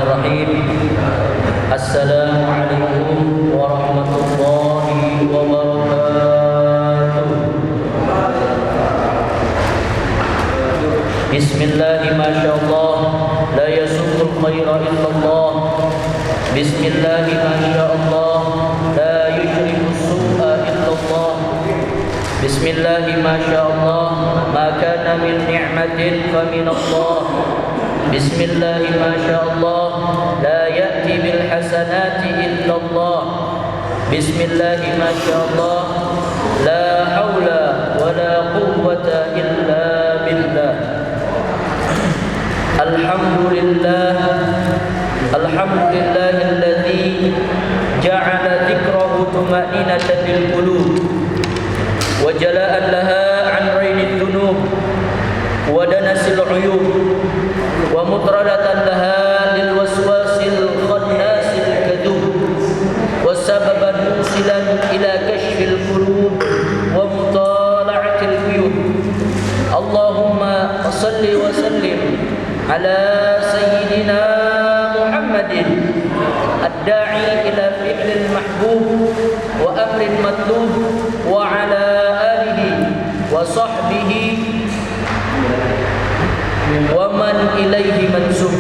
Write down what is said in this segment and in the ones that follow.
Bismillahirrahmanirrahim. Assalamualaikum warahmatullahi wabarakatuh. Bismillahi masyaallah, la yasuqul khaira illallah. Bismillahi masyaallah, la yujrimus su'a illallah. Bismillahi masyaallah, ma kana min ni'matin fa min Allah. Bismillahi masyaallah, la ya'ti bil hasanati illallah. Bismillahi masyaallah, la haula wa la quwwata illa billah. Alhamdulillah, alhamdulillahilladzi ja'ala dzikrahu tuma'ninatan lil qulub wa jala'an laha 'an rainidh dhunub wa danasil 'uyub wa mutradatan laha lil waswasil khannasil kadhub wa sababan musilan ila kashfil qulub wa mutala'atil ghuyub. Allahumma shalli wa sallim ala sayyidina Muhammadin ad-da'i ila fi'lil mahbub wa amrin matlub wa ala alihi wa sahbihi wa man ilaihi mansub.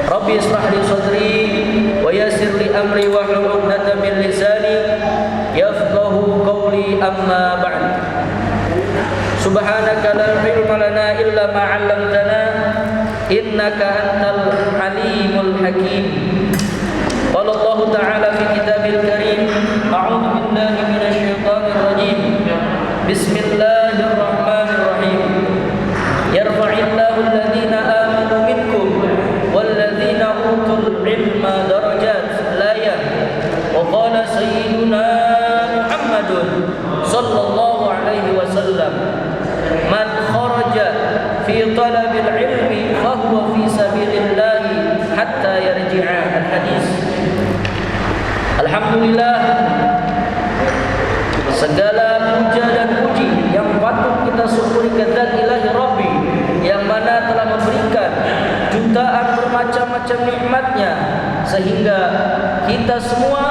Rabbi ishrah li sadri wa yassir li amri wa hlul 'uqdatam min lisani yafqahu qawli, amma ba'd. Subhanaka la ilma lana illa ma 'allamtana innaka antal alimul hakim. Qala Allah ta'ala fi kitabil karim, a'udzu billahi minasy syaithanir rajim. Bismillahirrahmanirrahim. Yarfa'illahu alladhina amanu minkum walladhina utul ilma darajat. Al-ayah. Wa qala sayyiduna Muhammadun sallallahu alaihi wasallam, man kharaja fi talabil ilmi fahuwa fi sabilillahi hatta yarji'a. Al-hadis. Alhamdulillah, segala puja dan puji yang patut kita syukuri kehadirat Ilahi Rabbi yang mana telah memberikan jutaan bermacam-macam nikmatnya sehingga kita semua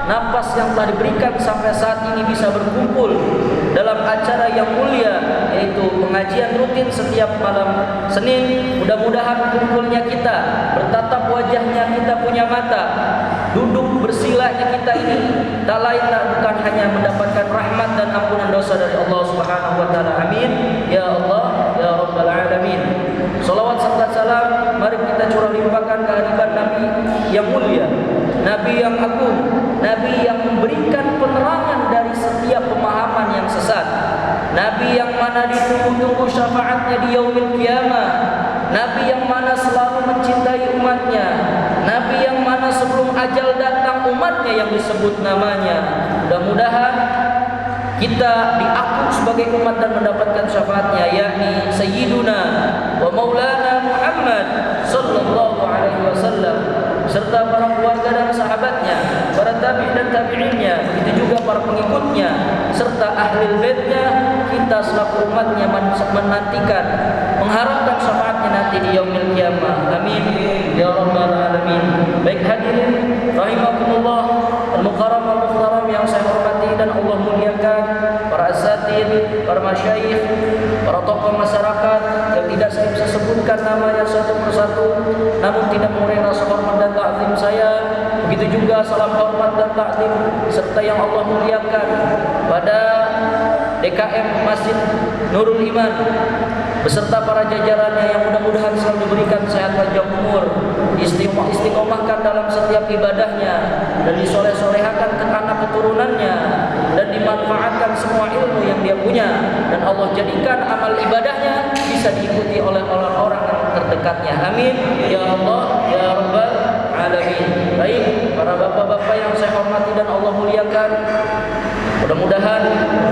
napas yang telah diberikan sampai saat ini bisa berkumpul dalam acara yang mulia, yaitu pengajian rutin setiap malam Senin. Mudah-mudahan kumpulnya kita, bertatap wajahnya kita punya mata, duduk bersilanya kita ini tak lain tak bukan hanya mendapatkan rahmat dan ampunan dosa dari Allah Subhanahu wa taala. Amin ya Allah ya rabbal alamin. Salawat serta salam mari kita curah limpahkan kehadiran Nabi yang mulia, Nabi yang agung, Nabi yang memberikan penerangan dari setiap pemahaman yang sesat, Nabi yang mana ditunggu-tunggu syafaatnya di yaumil qiyamah, Nabi yang mana selalu mencintai umatnya, Nabi yang mana sebelum ajal datang umatnya yang disebut namanya. Mudah-mudahan kita diaku sebagai umat dan mendapatkan syafaatnya, yakni Sayyiduna wa Maulana Muhammad sallallahu alaihi wasallam, serta para keluarga dan sahabatnya, para tabi' dan tabi'innya, begitu juga para pengikutnya, serta ahli baitnya. Kita selaku umatnya menantikan, mengharapkan syafaatnya nanti di yaumil qiyamah. Amin ya rabbal alamin. Baik hadirin rahimakumullah, al-mukarram al-muhtaram yang saya hormati dan Allah muliakan, para asatid, para masyayikh, para tokoh masyarakat yang tidak saya bisa sebutkan namanya satu persatu, namun tidak mengurangi rasa hormat dan ta'zim saya. Begitu juga salam hormat dan ta'zim serta yang Allah muliakan pada DKM Masjid Nurul Iman beserta para jajarannya yang mudah-mudahan selalu diberikan sehat panjang umur, istiqomahkan dalam setiap ibadahnya dan disoleh-solehakan ke anak keturunannya dan dimanfaatkan semua ilmu yang dia punya, dan Allah jadikan amal ibadahnya bisa diikuti oleh orang-orang terdekatnya. Amin ya Allah ya rabbal alamin. Baik para bapak-bapak yang saya hormati dan Allah muliakan, mudah-mudahan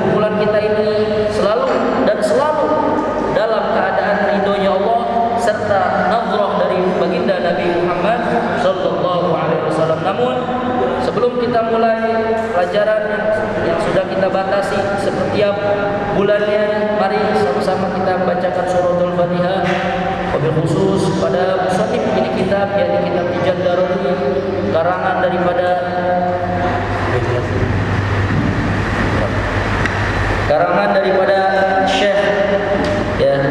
kumpulan kita ini selalu dan selalu dalam keadaan ridhonya Allah serta nazrah dari baginda Nabi Muhammad sallallahu alaihi wasallam. Namun sebelum kita mulai pelajaran yang sudah kita batasi setiap bulannya, mari sama-sama kita bacakan suratul Fatihah. Wabil khusus pada musannif ini kita kitab, yakni kitab Tijal Daruri, karangan daripada Syekh ya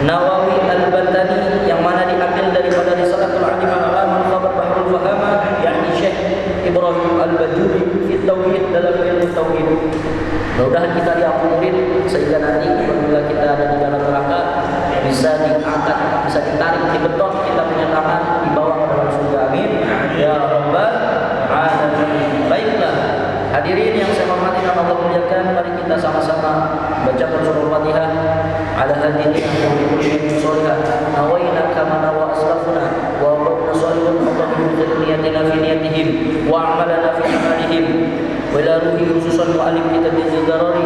Nawawi Al-Bantani, yang mana diambil daripada Risalatul Alim Al-Alam Al-Khabar Bahrul Fahama, yakni Syekh Ibrahim Al-Bajuri fi Tauhid, dalam ilmu tauhid. Mudah-mudahan kita diakomodir sehingga nanti apabila kita ada di dalam neraka bisa diangkat, bisa ditarik, dibetot kita punya tangan, dibawa ke dalam surga. Amin ya rabbal alamin. Baiklah, hadirin yang saya hormati dan Allah muliakan, mari kita sama-sama baca surah Fatihah. Ala hadhihi al-qur'an sholihat nawaina kama nawa aslafuna wa rabbuna shalihun wa niyatina fi niyatihim wa amalana fi amalihim wa ila ruhi khususan mu'allim kitab Al-Darari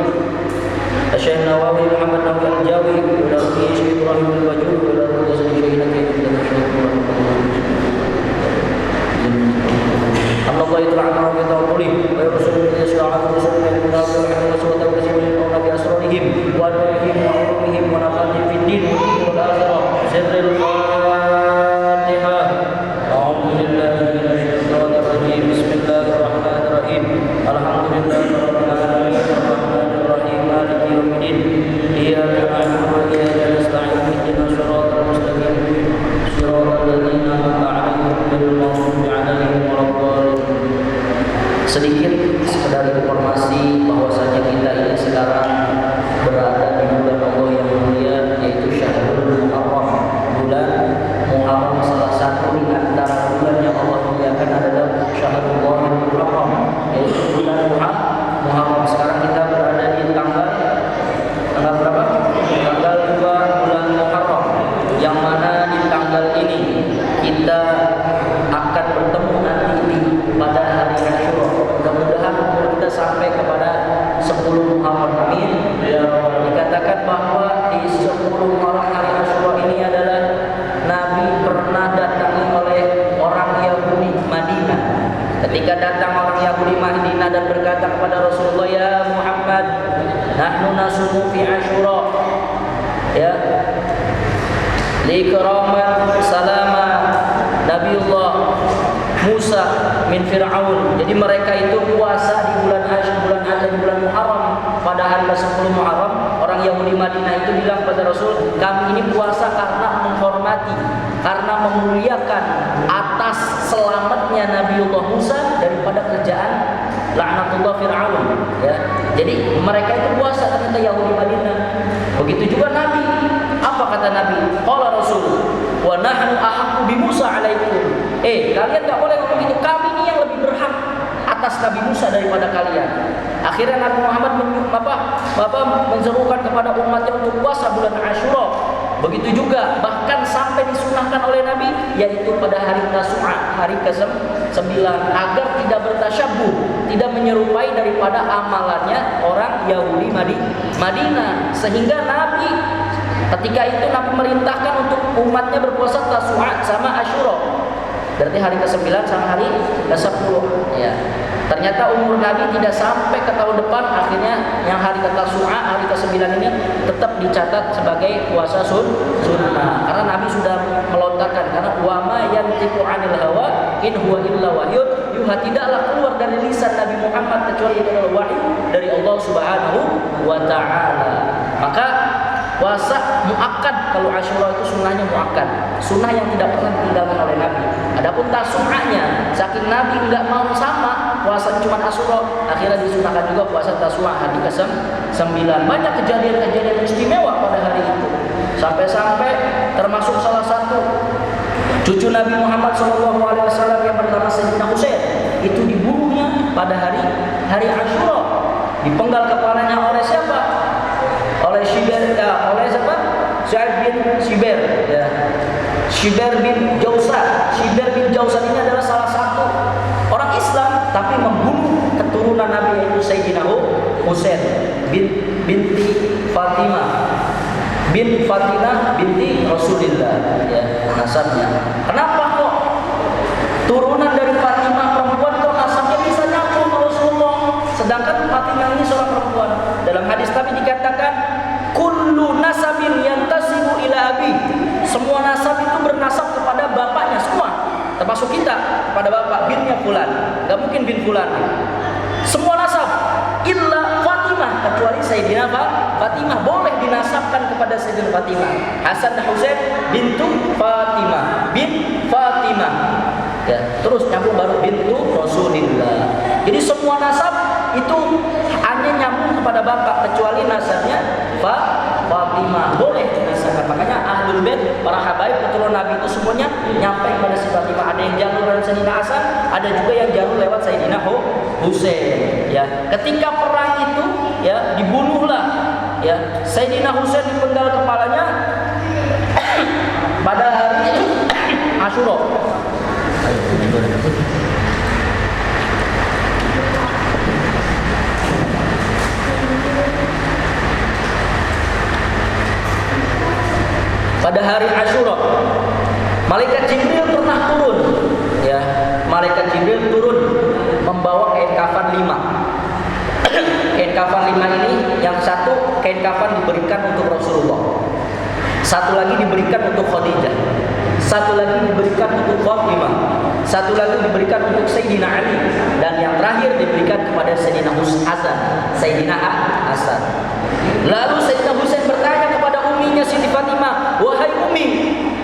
Syekh Nawawi Muhammad Nawawi Al-Jawi wa ila ruhi Syekh Ibrahim Al-Bajuri wa ila ruhi Syekh Allah yata'ala wa ta'awuli wa yursuluna syara'a rusulina min al-rahmati wa ta'awuli bi asrarihim wa nurihim wa ulumihim wa nafatihim fid din wal akhirah. Sirrul Fatihah. A'udzu billahi minasy syaithanir rajim. Bismillahirrahmanirrahim. Alhamdulillahirabbil alamin arrahmanir rahim maliki yaumiddin. Iyyaka na'budu wa iyyaka nasta'in. Ihdinas siratal mustaqim. Siratal ladzina an'amta 'alaihim ghairil maghdubi 'alaihim waladdallin. Sedikit sekedar informasi bahwasanya kita ini sekarang berada di bulan Allah yang mulia, yaitu Syahrul Muharram. Bulan Muharram salah satu di antara bulan yang Allah muliakan adalah Syahrul Muharram, yaitu bulan Muharram. Sekarang kita berada di tanggal berapa? Tanggal 2 bulan Muharram, yang mana di tanggal ini kita akan bertemu nanti pada hari Asyura. Mudah-mudahan umur kita sampai kepada 10 Muharram. Amin. Dikatakan bahwa di 10 Muharram hari Asyura ini adalah Nabi pernah datangi oleh orang Yahudi Madinah. Ketika datang orang Yahudi Madinah dan berkata kepada Rasulullah, ya Muhammad, nahnu nasumu fi Asyura, ya, likraman salama Nabiullah Musa min Fir'aun. Jadi mereka itu puasa di bulan Muharram pada hari ke-10 Muharram. Orang Yahudi Madinah itu bilang pada Rasul, kami ini puasa karena menghormati, karena memuliakan atas selamatnya Nabiullah Musa daripada kerjaan laknatullah Fir'aun, ya. Jadi mereka itu puasa ternyata Yahudi Madinah. Begitu juga Nabi. Apa kata Nabi? Qala Rasul, wa nahnu ahaqqu bi Musa alaikum. Kalian enggak boleh ngomong gitu. Kami ini yang lebih berhak atas Nabi Musa daripada kalian. Akhirnya Nabi Muhammad menyerukan kepada umatnya untuk puasa bulan Asyura. Begitu juga bahkan sampai disunahkan oleh Nabi, yaitu pada hari Tasu'a, hari ke-9, agar tidak bertasyabbuh, tidak menyerupai daripada amalannya orang Yahudi Madinah. Sehingga Nabi ketika itu Nabi merintahkan untuk umatnya berpuasa Tasu'a sama Asyura. Berarti hari ke-9 sama hari ke-10, ya. Ternyata umur Nabi tidak sampai ke tahun depan. Akhirnya yang hari ke-Tasu'a, hari ke-9 ini tetap dicatat sebagai puasa sunnah. Karena Nabi sudah melontarkan, karena wa ma yantiqu 'anil hawa in huwa illa wahyun yuha, tidaklah keluar dari lisan Nabi Muhammad kecuali itu adalah wahyu dari Allah Subhanahu wa taala. Maka puasa muakkad, kalau Asyura itu sunnahnya muakkad, sunnah yang tidak pernah ditinggalkan oleh Nabi. Adapun Tasu'anya, saking Nabi enggak mau sama puasa cuma Asyura, akhirnya disunahkan juga puasa Tasu'a hari ke-9. Banyak kejadian-kejadian istimewa pada hari itu. Sampai-sampai termasuk salah satu cucu Nabi Muhammad SAW yang bernama Sayyidina Husain, itu dibunuhnya pada hari Asyura. Dipenggal kepalanya oleh siapa? Oleh Shiber, ya, oleh siapa? Sa'id bin Shiber, ya. Shiber bin Jausan. Shiber bin Jausan ini adalah salah satu orang Islam tapi membunuh keturunan Nabi, yaitu Sayyidina Husain binti Fatimah binti Rasulullah, ya, nasabnya. Kenapa kok turunan dari Fatimah perempuan kok nasabnya bisa nyambung ke Rasulullah, sedangkan Fatimah ini seorang perempuan? Dalam hadis Nabi dikatakan kullu nasabin yantasibu ila abi, semua nasab itu bernasab kepada bapaknya semua. termasuk kita pada bapak binnya fulan, nggak mungkin bin fulan. Semua nasab illa Fatimah, kecuali Sayyidina Fatimah boleh dinasabkan kepada Sayyidina Fatimah. Hasan dan Husain bintu Fatimah, bin Fatimah. Ya, terus nyambung baru bintu Rasulillah. Jadi semua nasab itu hanya nyambung kepada bapak, kecuali nasabnya Fatimah boleh dinasabkan. Makanya Ahlul Bait, para habaib keturunan Nabi itu semuanya nyampe kepada si Fatimah. Ada yang jalur lewat Sayyidina Hasan, ada juga yang jalur lewat Sayyidina Husain. Ya, ketika perang itu ya dibunuhlah ya Sayyidina Husain, dipenggal kepalanya pada hari Asyura. Pada hari Asyura, malaikat Jibril pernah turun. Ya, malaikat Jibril turun membawa kain kafan 5. Kain kafan 5 ini, yang satu kain kafan diberikan untuk Rasulullah, satu lagi diberikan untuk Khadijah, satu lagi diberikan untuk Fatimah, satu lagi diberikan untuk Sayyidina Ali, dan yang terakhir diberikan kepada Sayyidina Hasan. Lalu Sayyidina Husain bertanya kepada uminya Siti Fatimah, "Wahai umi,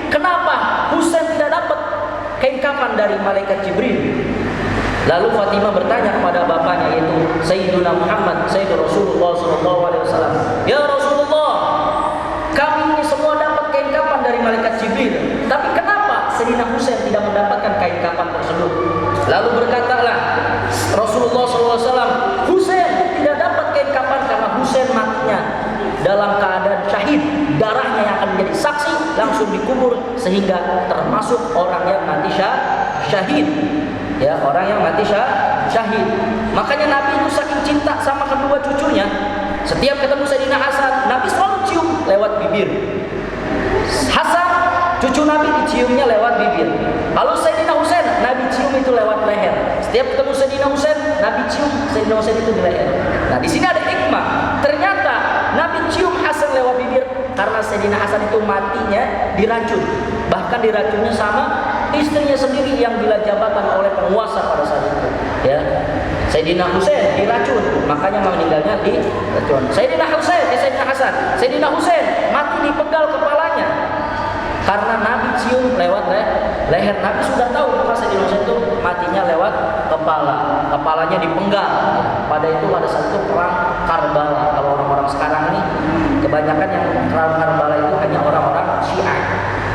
kenapa Husain tidak dapat kain kafan dari malaikat Jibril?" Lalu Fatimah bertanya kepada bapaknya, yaitu Sayyidina Muhammad, Sayyidina Rasulullah SAW, "Ya Rasulullah, kami ini semua dapat kain kafan dari malaikat Jibril, tapi kenapa Sayyidina Husain tidak mendapatkan kain kafan tersebut?" Lalu berkatalah Rasulullah SAW, "Husain tidak dapat kain kafan karena Husain matinya dalam keadaan syahid, darahnya yang akan menjadi saksi langsung dikubur, sehingga termasuk orang yang mati syahid." Ya, orang yang mati syahid. Makanya Nabi itu saking cinta sama kedua cucunya, setiap ketemu Sayyidina Hasan, Nabi selalu cium lewat bibir. Hasan, cucu Nabi, diciumnya lewat bibir. Lalu Sayyidina Husain, Nabi cium itu lewat leher. Setiap ketemu Sayyidina Husain, Nabi cium Sayyidina Husain itu di leher. Nah, di sini ada hikmah. Ternyata Nabi cium Hasan lewat bibir karena Sayyidina Hasan itu matinya diracun. Bahkan diracunnya sama istrinya sendiri yang gila jabatan oleh penguasa pada saat itu. Ya, Sayyidina Husain diracun, makanya meninggalnya diracun. Sayyidina Hasan, Sayyidina Husain mati dipenggal kepalanya karena Nabi cium lewat leher. Nabi sudah tahu bahwa Sayyidina Husain itu matinya lewat kepalanya dipenggal. Pada saat itu perang Karbala. Kalau orang-orang sekarang ini kebanyakan yang perang Karbala itu hanya orang-orang Syiah.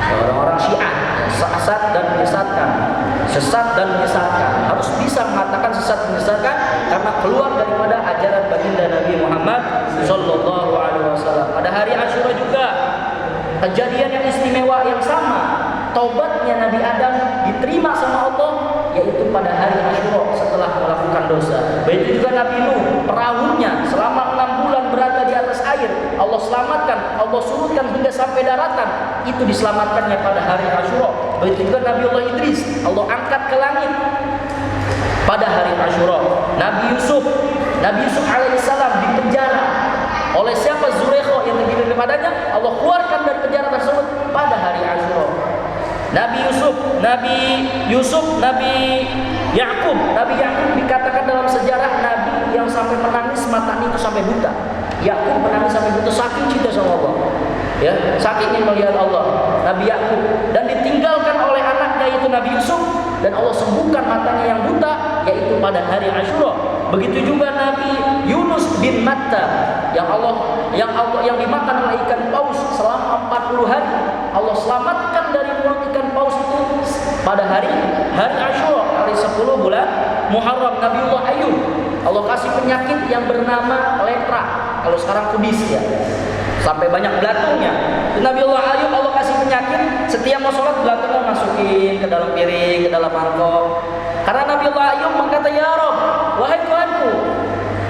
Orang-orang Syiah sesat dan menyesatkan. Harus bisa mengatakan sesat menyesatkan karena keluar daripada ajaran baginda Nabi Muhammad sallallahu alaihi wasallam. Pada hari Asyura juga kejadian yang istimewa yang sama. Taubatnya Nabi Adam diterima sama Allah, yaitu pada hari Asyura setelah melakukan dosa. Begitu juga Nabi Nuh, perahunya selama 6 bulan berada di atas air, Allah selamatkan, Allah surutkan hingga sampai daratan. Itu diselamatkannya pada hari Asyura. Begitu juga Nabi Allah Idris, Allah angkat ke langit pada hari Asyura. Nabi Yusuf alaihissalam dipenjara oleh siapa? Zulaikha yang terdiri daripadanya. Allah keluarkan dari penjara tersebut pada hari Asyura. Nabi Yakub dikatakan dalam sejarah Nabi yang sampai menangis matanya itu sampai buta. Yakub menangis sampai buta saking cinta sama Allah. Ya, saking ingin melihat Allah. Nabi Yakub, dan ditinggalkan oleh anaknya yaitu Nabi Yusuf, dan Allah sembuhkan matanya yang buta yaitu pada hari Asyura. Begitu juga Nabi Yunus bin Matta yang dimakan oleh ikan paus selama 40 hari. Allah selamatkan dari mulut ikan paus itu pada hari Asyura, hari 10 bulan Muharram. Nabiullah Ayub, Allah kasih penyakit yang bernama lepra. Kalau sekarang kudis ya, sampai banyak belatungnya. Nabiullah Ayub Allah kasih penyakit, setiap mau sholat belatungnya masukin ke dalam piring, ke dalam mangkok. Karena Nabiullah Ayub berkata, "Ya Rabb, wahai Tuhanku,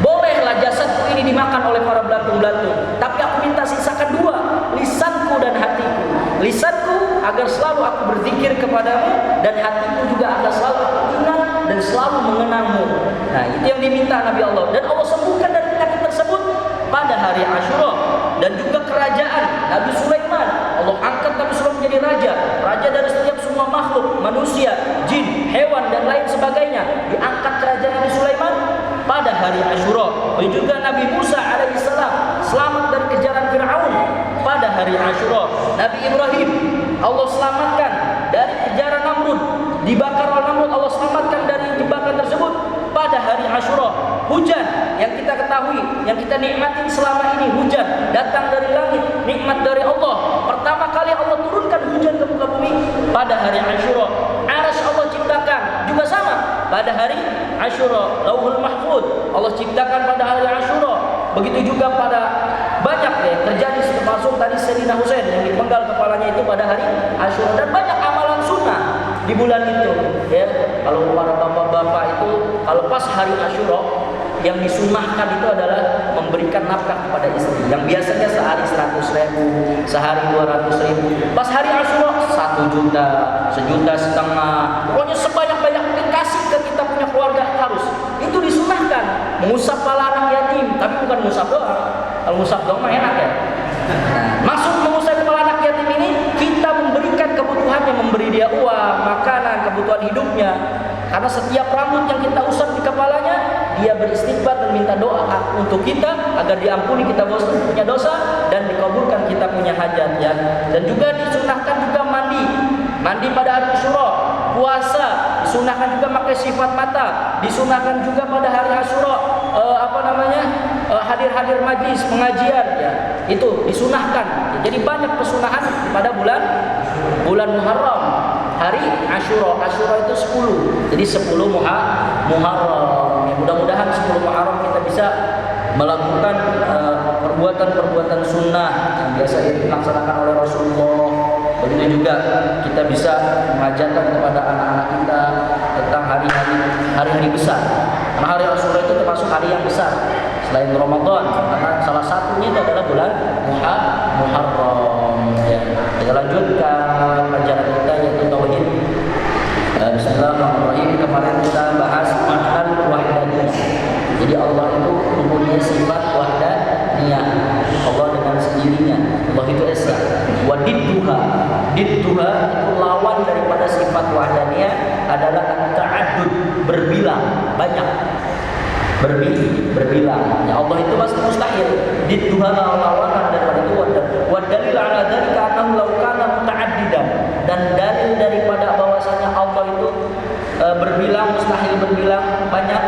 bolehlah jasadku ini dimakan oleh para belatung-belatung, tapi aku minta sisakan 2, lisanku dan hatiku. Lisanku agar selalu aku berzikir kepadamu, dan hatiku juga agar selalu aku ingat dan selalu mengenangmu." Nah, itu yang diminta Nabi Allah, dan Allah sembuhkan dari penyakit tersebut pada hari Asyura. Dan juga kerajaan Nabi Sulaiman, Allah angkat Nabi Sulaiman menjadi raja, raja dari setiap semua makhluk, manusia, jin, hewan dan lain sebagainya. Diangkat kerajaan Nabi Sulaiman pada hari Asyura. Begitu juga Nabi Musa alaihissalam selamat dari kejaran Firaun pada hari Asyura. Nabi Ibrahim Allah selamatkan dari kejaran Namrud, dibakar oleh Namrud, Allah selamatkan dari jebakan tersebut pada hari Asyura. Hujan yang kita ketahui, yang kita nikmati selama ini, hujan datang dari langit, nikmat dari Allah. Pertama kali Allah turunkan hujan ke muka bumi pada hari Asyura. Arsy Allah ciptakan juga sama pada hari Asyura. Lauhul Mahfuz Allah ciptakan pada hari Asyura. Begitu juga pada banyak terjadi, termasuk tadi Sayyidina Husain yang dipenggal kepalanya itu pada hari Asyura, dan banyak amalan sunnah di bulan itu ya. Kalau para bapak-bapak itu kalau pas hari Asyura yang disunahkan itu adalah memberikan nafkah kepada istri, yang biasanya sehari 100.000, sehari 200.000, pas hari Asyura 1 juta, 1,5 juta, pokoknya sebanyak-banyak mungkin kasih ke kita punya keluarga harus. Itu disunahkan. Mengusap kepala anak yatim, tapi bukan mengusap doang. Kalau mengusap doang mah enak ya. Maksud mengusap kepala anak yatim ini kita memberikan kebutuhannya, memberi dia uang, makanan, kebutuhan hidupnya. Karena setiap rambut yang kita usap di kepalanya, dia beristighfar dan minta doa untuk kita agar diampuni kita punya dosa dan dikabulkan kita punya hajat ya. Dan juga disunahkan juga mandi pada hari Asyura. Puasa disunahkan juga pakai sifat mata, disunahkan juga pada hari Asyura hadir-hadir majlis pengajian ya. Itu disunahkan. Jadi banyak kesunahan pada bulan Muharram. Hari Asyura itu 10. Jadi 10 Muharram. Ya, mudah-mudahan 10 Muharram kita bisa melakukan perbuatan-perbuatan sunnah yang biasa dilaksanakan oleh Rasulullah. Begitu juga kita bisa mengajarkan kepada anak-anak kita tentang hari-hari besar. Karena hari Asyura itu termasuk hari yang besar selain Ramadan, karena salah satunya itu adalah bulan Muharram. Ya. Kita lanjutkan pelajaran kita yaitu tauhid. Bismillahirrahmanirrahim. Kemarin kita bahas makna wahdaniyah. Jadi Allah itu mempunyai sifat wahdaniyah. Allah dengan sendirinya. Allah itu esa. Wadidduha. Didduha itu lawan daripada sifat wahdaniyah adalah at-ta'addud, berbilang, banyak. Berbilang. Ya Allah itu pasti mustahil. Didduha lawan daripada itu wadalil ala dzalika annahu law kana muta'addidan. Dan dalil daripada bahwasanya Allah itu berbilang, mustahil berbilang banyak.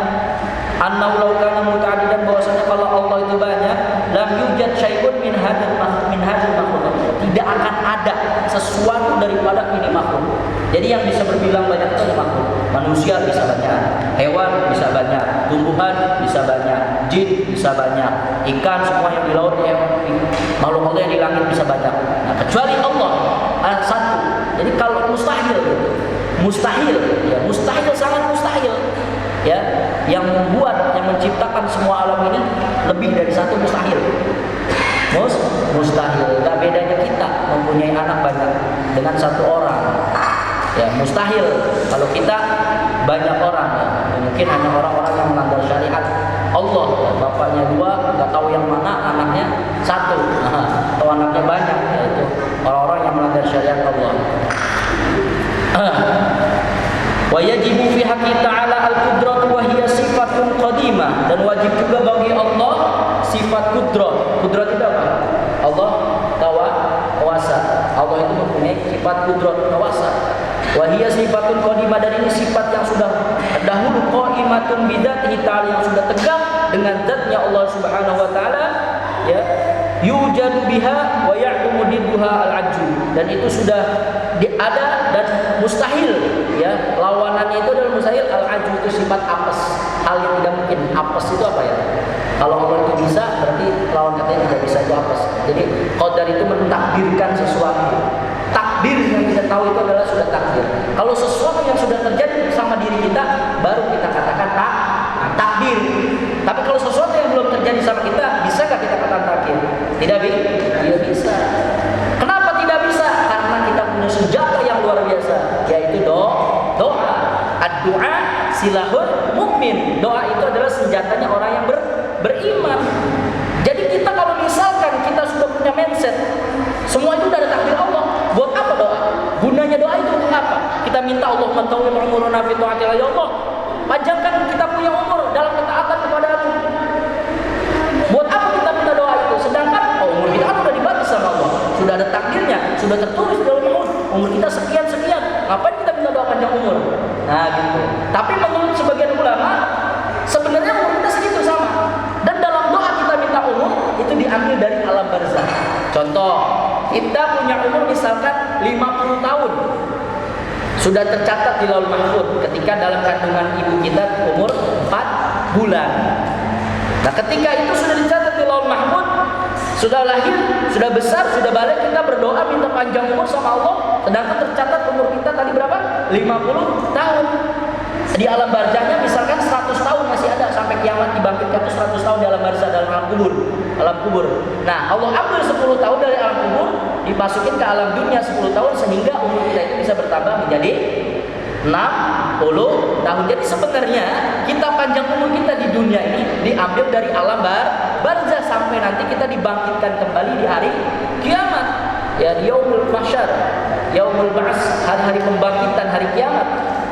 Annahu law kana muta'addidan, bahwasanya kalau Allah itu banyak, lam yujad syai'un min hadzal makhluk. Tidak akan ada sesuatu daripada ini makhluk. Jadi yang bisa berbilang banyak itu makhluk. Manusia bisa banyak, hewan bisa banyak, tumbuhan bisa banyak, jin bisa banyak, ikan semua yang di laut, makhluk Allah yang di langit bisa banyak. Nah, kecuali Allah satu. Jadi kalau mustahil, sangat mustahil. Ya, yang menciptakan semua alam ini lebih dari satu mustahil. Mustahil. Gak bedanya kita mempunyai anak banyak dengan satu orang. Ya, mustahil kalau kita banyak orang ya. Mungkin hanya orang-orang yang melanggar syariat Allah ya. Bapaknya 2, nggak tahu yang mana, anaknya 1 atau anaknya banyak, yaitu orang-orang yang melanggar syariat Allah. Wa yajibu fi haqqi ta'ala al-qudrah wa hiya sifatun qadimah, dan wajib juga bagi Allah sifat kudrah. Kudrah itu apa? Allah kuasa. Allah itu mempunyai sifat kudrah, kuasa. Wahia sifatun qadimah, dan ini sifat yang sudah dahulu qaimatun bidzatihi ta'ala, yang sudah tegak dengan zatnya Allah Subhanahu wa taala ya. Yujadu biha wa ya'dumu didduha al-ajju, dan itu sudah ada dan mustahil ya. Lawanannya itu adalah mustahil. Al-ajju itu sifat apes, hal yang tidak mungkin. Apes itu apa ya? Kalau Allah itu bisa, berarti lawan katanya tidak bisa, itu apes. Jadi qadar itu mentakdirkan sesuatu. Takdir yang kita tahu itu adalah sudah takdir. Kalau sesuatu yang sudah terjadi bersama diri kita, baru kita katakan takdir. Tapi kalau sesuatu yang belum terjadi sama kita, bisakah kita katakan takdir? Tidak bisa. Kenapa tidak bisa? Karena kita punya senjata yang luar biasa, yaitu doa. Ad-du'a silahul mukmin. Doa itu adalah senjatanya orang yang beriman. Jadi kita kalau misalkan kita sudah punya mindset, semua itu udah ada takdir Allah, buat apa berdoa. Gunanya doa itu untuk apa? Kita minta Allahumma tawwil umurana fi ta'atillah, ya Allah, panjangkan kita punya umur dalam ketaatan kepada-Mu. Buat apa kita minta doa itu? Sedangkan umur kita kan sudah dibatas sama Allah, sudah ada takdirnya, sudah tertulis di dalam umur kita sekian. Ngapain kita minta doa panjang umur? Nah gitu. Tapi menurut sebagian ulama, sebenarnya umur kita segitu sama. Dan dalam doa kita minta umur itu diambil dari alam barzakh. Contoh, kita punya umur misalkan 50 tahun. Sudah tercatat di Lauhul Mahfuz ketika dalam kandungan ibu kita umur 4 bulan. Nah, ketika itu sudah dicatat di Lauhul Mahfuz, sudah lahir, sudah besar, sudah balik, kita berdoa minta panjang umur sama Allah, sedangkan tercatat umur kita tadi berapa? 50 tahun. Di alam barzakhnya misalkan 100 tahun masih ada sampai kiamat dibangkitkan, itu 100 tahun di alam barzakh, dalam alam kubur. Nah, Allah ambil 10 tahun dari alam kubur, dimasukin ke alam dunia 10 tahun sehingga umur kita itu bisa bertambah menjadi 60 tahun. Jadi sebenarnya kita panjang umur kita di dunia ini diambil dari alam barzakh sampai nanti kita dibangkitkan kembali di hari kiamat. Ya, yaumul mahsyar, yaumul ba'ts, hari-hari pembangkitan, hari kiamat.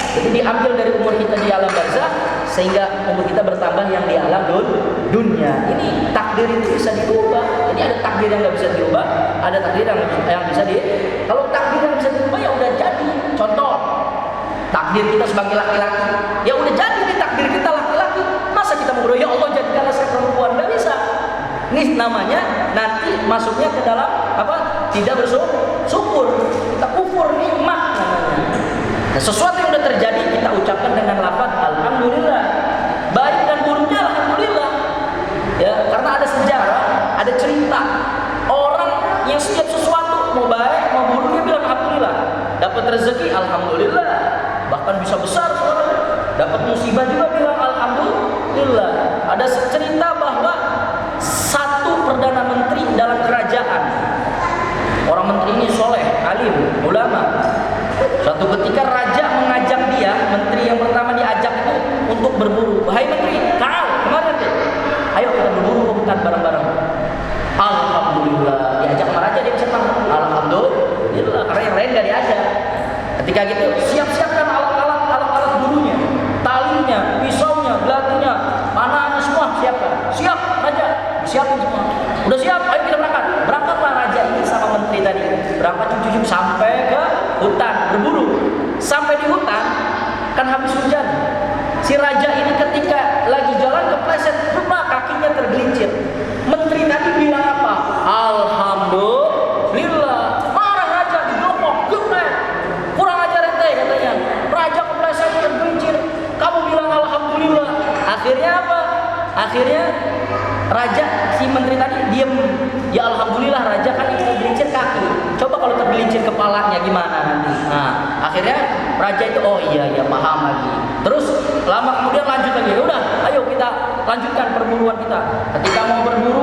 Jadi diambil dari umur kita di alam barzakh sehingga umur kita bertambah yang di alam dunia. Ini takdir itu bisa diubah. Jadi ada takdir yang nggak bisa diubah, ada takdir yang bisa kalau takdir yang bisa diubah ya udah jadi. Contoh, takdir kita sebagai laki-laki, ya udah jadi nih takdir kita laki-laki. Masa kita mau berdoa, ya Allah jadikanlah saya perempuan? Nggak bisa. Ini namanya nanti masuknya ke dalam apa? Tidak bersyukur, kita kufur nikmat namanya. Nah, sesuatu yang sudah terjadi kita ucapkan dengan lafaz alhamdulillah. Baik dan buruknya alhamdulillah. Ya, karena ada sejarah, ada cerita orang yang setiap sesuatu mau baik mau buruk dia bilang alhamdulillah. Dapat rezeki alhamdulillah. Bahkan bisa besar seorang. Dapat musibah juga bilang alhamdulillah. Ada cerita bahwa satu perdana menteri dalam kerajaan. Orang menteri ini soleh, alim, ulama. Suatu ketika raja mengajak dia, menteri yang pertama diajak itu untuk berburu. Wahai menteri, kemarin deh, ayo kita berburu ke hutan bareng-bareng. Alhamdulillah, diajak sama raja dia senang. Alhamdulillah, karena yang lain gak diajak. Ketika gitu, siap-siapkan alat-alat burunya, talinya, pisaunya, belatunya, panahnya semua siapkan. Siap, raja, siapin semua. Udah siap, ayo kita berangkat. Berangkatlah raja ini sama menteri tadi. Berangkat cucu-cucu sampai ke hutan berburu. Sampai di hutan kan habis hujan. Si raja ini ketika lagi jalan kepleset, rumah kakinya tergelincir. Menteri tadi bilang apa? Alhamdulillah. Marah raja, digelopok, gemet. Kurang ajar ente katanya. Raja kepleset tergelincir. Kamu bilang alhamdulillah. Akhirnya apa? Akhirnya raja, si menteri tadi diem. Ya alhamdulillah, raja kan ini tergelincir kaki. Coba kalau tergelincir kepalanya gimana nanti? Nah, akhirnya raja itu oh iya paham lagi. Terus lama kemudian lanjut lagi. Udah, ayo kita lanjutkan perburuan kita. Ketika mau berburu